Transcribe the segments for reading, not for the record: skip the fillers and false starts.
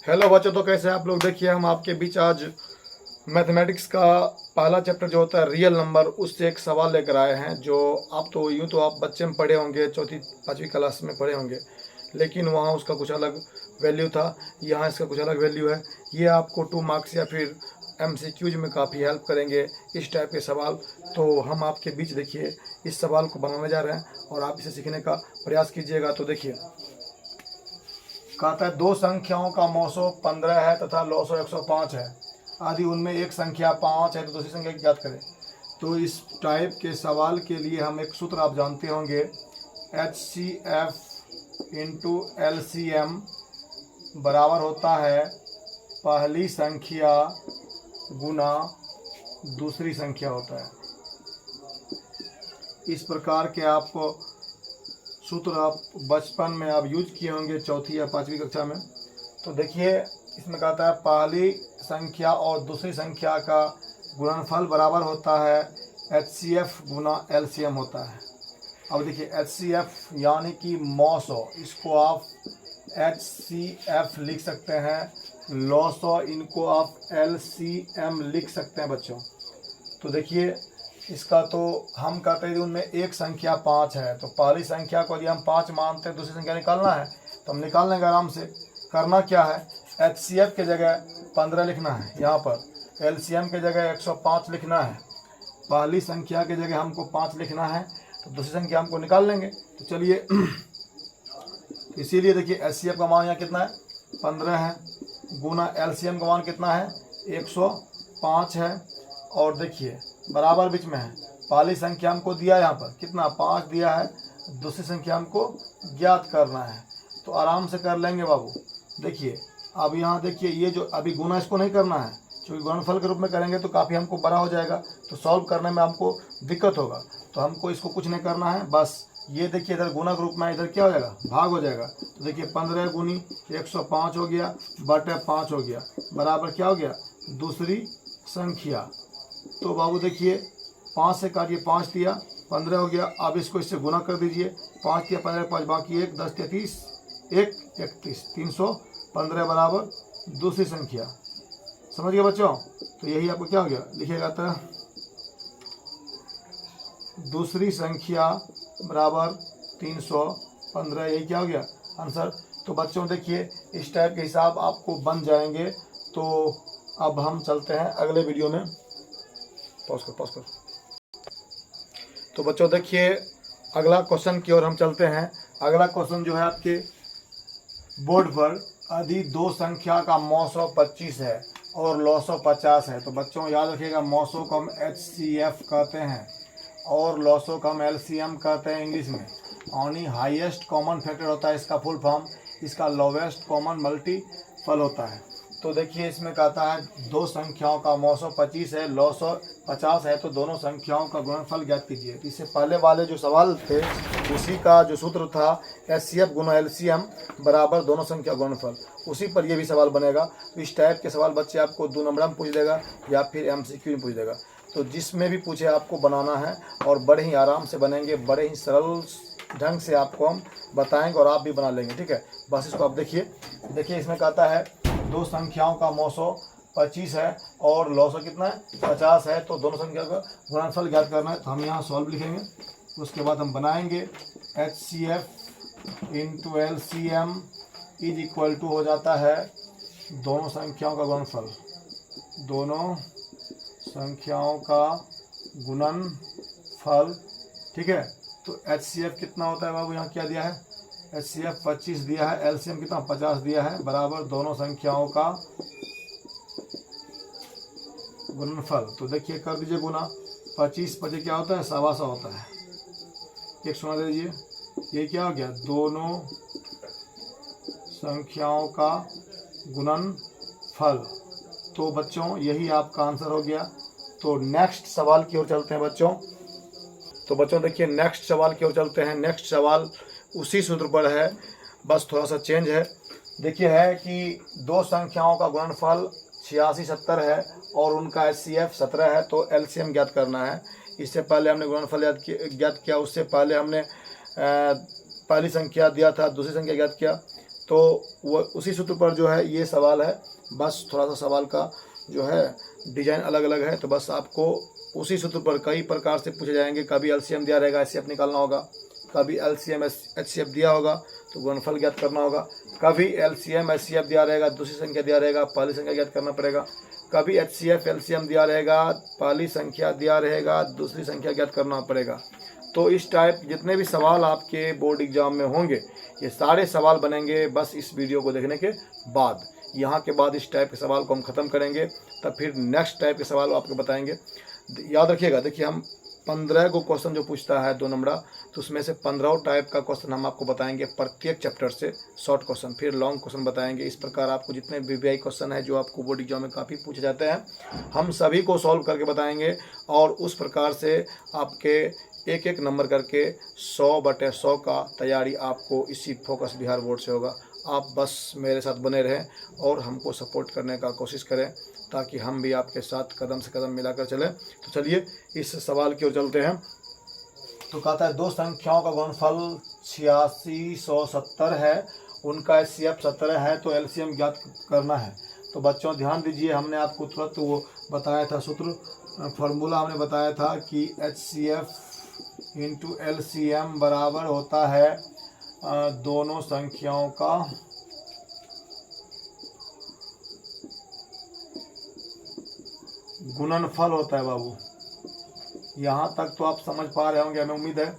Hello बच्चों, तो कैसे आप लोग। देखिए हम आपके बीच आज मैथमेटिक्स का पहला चैप्टर जो होता है रियल नंबर, उससे एक सवाल लेकर आए हैं। जो आप तो यूँ तो आप बच्चे में पढ़े होंगे, चौथी पाँचवीं क्लास में पढ़े होंगे, लेकिन वहाँ उसका कुछ अलग वैल्यू था, यहाँ इसका कुछ अलग वैल्यू है। ये आपको 2 मार्क्स या फिर MCQs में काफ़ी हेल्प करेंगे इस टाइप के सवाल। तो हम आपके बीच देखिए इस सवाल को बनाने जा रहे हैं और आप इसे सीखने का प्रयास कीजिएगा। तो देखिए कहता है दो संख्याओं का मौसो 15 है तथा लौसो 105 है, आदि उनमें एक संख्या 5 है तो दूसरी संख्या की ज्ञात करें। तो इस टाइप के सवाल के लिए हम एक सूत्र आप जानते होंगे, HCF इंटू LCM बराबर होता है पहली संख्या गुना दूसरी संख्या होता है। इस प्रकार के आपको सूत्र आप बचपन में आप यूज किए होंगे चौथी या पाँचवीं कक्षा में। तो देखिए इसमें कहता है पहली संख्या और दूसरी संख्या का गुणनफल बराबर होता है HCF गुना LCM होता है। अब देखिए HCF यानी कि मौसो, इसको आप HCF लिख सकते हैं, लौसो इनको आप LCM लिख सकते हैं बच्चों। तो देखिए इसका तो हम कहते हैं उनमें एक संख्या 5 है, तो पहली संख्या को यदि हम 5 मानते हैं, दूसरी संख्या निकालना है तो हम निकाल लेंगे आराम से। करना क्या है, HCF के जगह 15 लिखना है, यहाँ पर LCM के जगह 105 लिखना है, पहली संख्या के जगह हमको 5 लिखना है, तो दूसरी संख्या हमको निकाल लेंगे। तो चलिए इसीलिए देखिए HCF का मान यहाँ कितना है 15 है, गुना LCM का मान कितना है 105 है, और देखिए बराबर बीच में है। पहली संख्या हमको दिया है यहाँ पर कितना 5 दिया है, दूसरी संख्या हमको ज्ञात करना है, तो आराम से कर लेंगे बाबू। देखिए अब यहाँ देखिए ये जो अभी गुना इसको नहीं करना है, क्योंकि गुणनफल के रूप में करेंगे तो काफ़ी हमको बड़ा हो जाएगा, तो सॉल्व करने में हमको दिक्कत होगा। तो हमको इसको कुछ नहीं करना है, बस ये देखिए इधर गुना के रूप में, इधर क्या हो जाएगा भाग हो जाएगा। तो देखिए 15 गुनी 105 हो गया बटे 5 हो गया, बराबर क्या हो गया दूसरी संख्या। तो बाबू देखिए 5 से काटिए, 5 दिया 15 हो गया। अब इसको इससे गुना कर दीजिए, 5 दिया 15 5 बाकी 1 10 33 1 31 315 बराबर दूसरी संख्या। समझ गए बच्चों। तो यही आपको क्या हो गया लिखिएगा, तो दूसरी संख्या बराबर 315, यही क्या हो गया आंसर। तो बच्चों देखिए इस टाइप के हिसाब आपको बन जाएंगे। तो अब हम चलते हैं अगले वीडियो में। पॉज कर। तो बच्चों देखिए अगला क्वेश्चन की ओर हम चलते हैं। अगला क्वेश्चन जो है आपके बोर्ड पर, यदि दो संख्या का मौसो 25 है और लौसो 50 है, तो बच्चों याद रखिएगा मौसो को हम HCF कहते हैं और लौसो को हम LCM कहते हैं इंग्लिश में। यानी हाईएस्ट कॉमन फैक्टर होता है इसका फुल फॉर्म, इसका लोवेस्ट कॉमन मल्टीपल होता है। तो देखिए इसमें कहता है दो संख्याओं का मौसो 25 है, लौसो 50 है, तो दोनों संख्याओं का गुणनफल ज्ञात कीजिए। इससे पहले वाले जो सवाल थे उसी का जो सूत्र था HCF गुना LCM बराबर दोनों संख्या गुणनफल, उसी पर ये भी सवाल बनेगा। तो इस टाइप के सवाल बच्चे आपको 2 नंबर में पूछ देगा या फिर MCQ में पूछ देगा। तो जिसमें भी पूछे आपको बनाना है, और बड़े ही आराम से बनेंगे, बड़े ही सरल ढंग से आपको हम बताएंगे और आप भी बना लेंगे, ठीक है। बस इसको आप देखिए इसमें कहता है दो संख्याओं का मौसो 25 है और लौसो कितना है 50 है, तो दोनों संख्या का गुणनफल ज्ञात करना है। तो हम यहाँ सॉल्व लिखेंगे, उसके बाद हम बनाएंगे HCF into LCM is equal to हो जाता है दोनों संख्याओं का गुणनफल, दोनों संख्याओं का गुणनफल, ठीक है। तो HCF कितना होता है बाबू, यहाँ क्या दिया है HCF 25 दिया है, LCM कितना 50 दिया है, बराबर दोनों संख्याओं का गुणनफल। तो देखिए कर दीजिए गुना, 25 25 क्या होता है 125 होता है, एक सुना दे दीजिए, ये क्या हो गया दोनों संख्याओं का गुणनफल। तो बच्चों यही आपका आंसर हो गया। तो नेक्स्ट सवाल की ओर चलते हैं बच्चों। तो बच्चों देखिए नेक्स्ट सवाल की ओर चलते हैं। नेक्स्ट सवाल उसी सूत्र पर है, बस थोड़ा सा चेंज है। देखिए है कि दो संख्याओं का गुणनफल 86 70 है और उनका HCF 17 है, तो LCM ज्ञात करना है। इससे पहले हमने गुणनफल ज्ञात किया, उससे पहले हमने पहली संख्या दिया था, दूसरी संख्या ज्ञात किया। तो वो उसी सूत्र पर जो है ये सवाल है, बस थोड़ा सा सवाल का जो है डिजाइन अलग अलग है। तो बस आपको उसी सूत्र पर कई प्रकार से पूछे जाएंगे। कभी एलसीएम दिया रहेगा, एचसीएफ निकालना होगा, कभी एलसीएम एचसीएफ दिया होगा तो गुणनफल ज्ञात करना होगा, कभी एलसीएम एचसीएफ दिया रहेगा, दूसरी संख्या दिया रहेगा, पहली संख्या ज्ञात करना पड़ेगा, कभी एचसीएफ एलसीएम दिया रहेगा, पहली संख्या दिया रहेगा, दूसरी संख्या ज्ञात करना पड़ेगा। तो इस टाइप जितने भी सवाल आपके बोर्ड एग्जाम में होंगे ये सारे सवाल बनेंगे बस इस वीडियो को देखने के बाद। यहाँ के बाद इस टाइप के सवाल को हम ख़त्म करेंगे, तब फिर नेक्स्ट टाइप के सवाल आपको बताएंगे। याद रखिएगा, देखिए हम 15 को क्वेश्चन जो पूछता है 2 नंबरा, तो उसमें से 15 टाइप का क्वेश्चन हम आपको बताएंगे प्रत्येक चैप्टर से, शॉर्ट क्वेश्चन, फिर लॉन्ग क्वेश्चन बताएंगे। इस प्रकार आपको जितने वीवीआई क्वेश्चन है जो आपको बोर्ड एग्जाम में काफ़ी पूछे जाते हैं हम सभी को सॉल्व करके बताएंगे। और उस प्रकार से आपके एक एक नंबर करके 100/100 का तैयारी आपको इसी फोकस बिहार बोर्ड से होगा। आप बस मेरे साथ बने रहें और हमको सपोर्ट करने का कोशिश करें ताकि हम भी आपके साथ कदम से कदम मिलाकर चलें। तो चलिए इस सवाल की ओर चलते हैं। तो कहता है 2 संख्याओं का गुणनफल 8670 है, उनका एचसीएफ 17 है, तो एलसीएम ज्ञात करना है। तो बच्चों ध्यान दीजिए, हमने आपको तुरंत वो बताया था सूत्र, फॉर्मूला हमने बताया था कि एचसीएफ इंटू एलसीएम बराबर होता है दोनों संख्याओं का गुणनफल होता है बाबू। यहाँ तक तो आप समझ पा रहे होंगे, हमें उम्मीद है।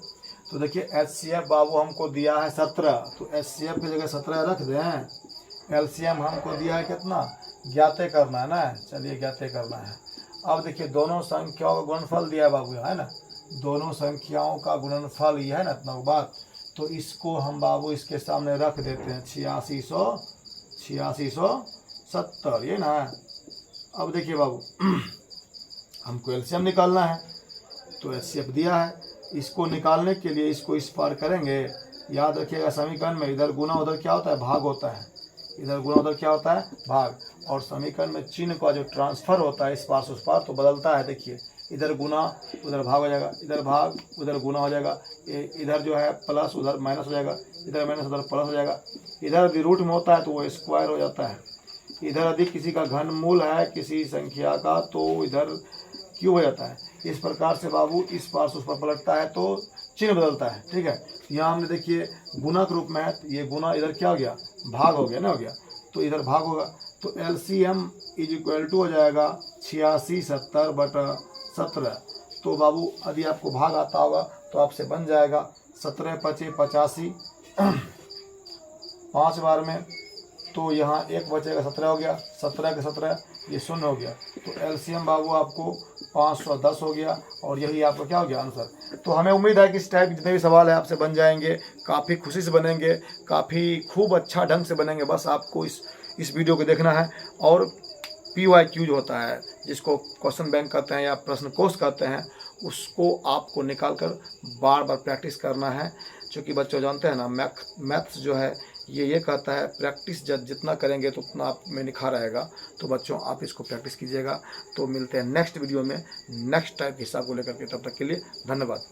तो देखिए एचसीएफ बाबू हमको दिया है 17, तो एचसीएफ की जगह 17 रख दें। एलसीएम हमको दिया है कितना, ज्ञाते करना है ना, चलिए ज्ञाते करना है। अब देखिए दोनों संख्याओं का गुणनफल दिया है बाबू, है ना, दोनों संख्याओं का गुणनफल ये है ना इतना बात। तो इसको हम बाबू इसके सामने रख देते हैं 8670, ये ना। अब देखिए बाबू हमको एलसीएम निकालना है, तो एचसीएफ दिया है, इसको निकालने के लिए इसको इस पार करेंगे। याद रखिएगा समीकरण में इधर गुना उधर क्या होता है, भाग होता है, इधर गुना उधर क्या होता है, भाग। और समीकरण में चिन्ह का जो ट्रांसफर होता है इस पार से उस पार तो बदलता है। देखिए इधर गुना उधर भाग हो जाएगा, इधर भाग उधर गुना हो जाएगा, इधर जो है प्लस उधर माइनस हो जाएगा, इधर माइनस उधर प्लस हो जाएगा। इधर यदि रूट में होता है तो वो स्क्वायर हो जाता है। इधर यदि किसी का घनमूल है किसी संख्या का तो इधर क्यूब हो जाता है। इस प्रकार से बाबू इस पार से उस पर पलटता है तो चिन्ह बदलता है, ठीक है। यहाँ हमने देखिए गुना के रूप में है, ये गुना इधर क्या हो गया, भाग हो गया ना, हो गया, तो इधर भाग होगा। तो एलसीएम इज इक्वल टू हो जाएगा 8670/17। तो बाबू यदि आपको भाग आता होगा तो आपसे बन जाएगा 17×5=85, 5 बार में, तो यहाँ 1 बचेगा, 17 हो गया, 17 के 17 ये 0 हो गया। तो एलसीएम बाबू आपको 510 हो गया और यही आपका क्या हो गया आंसर। तो हमें उम्मीद है कि इस टाइप जितने भी सवाल है आपसे बन जाएंगे, काफ़ी खुशी से बनेंगे, काफ़ी खूब अच्छा ढंग से बनेंगे। बस आपको इस वीडियो को देखना है। और PYQ जो होता है जिसको क्वेश्चन बैंक कहते हैं या प्रश्न कोश कहते हैं, उसको आपको निकाल कर बार बार प्रैक्टिस करना है। क्योंकि बच्चों जानते हैं ना मैथ्स जो है ये कहता है प्रैक्टिस जितना करेंगे तो उतना आप में निखार आएगा। तो बच्चों आप इसको प्रैक्टिस कीजिएगा। तो मिलते हैं नेक्स्ट वीडियो में नेक्स्ट टाइप के हिसाब को लेकर के, तब तक के लिए धन्यवाद।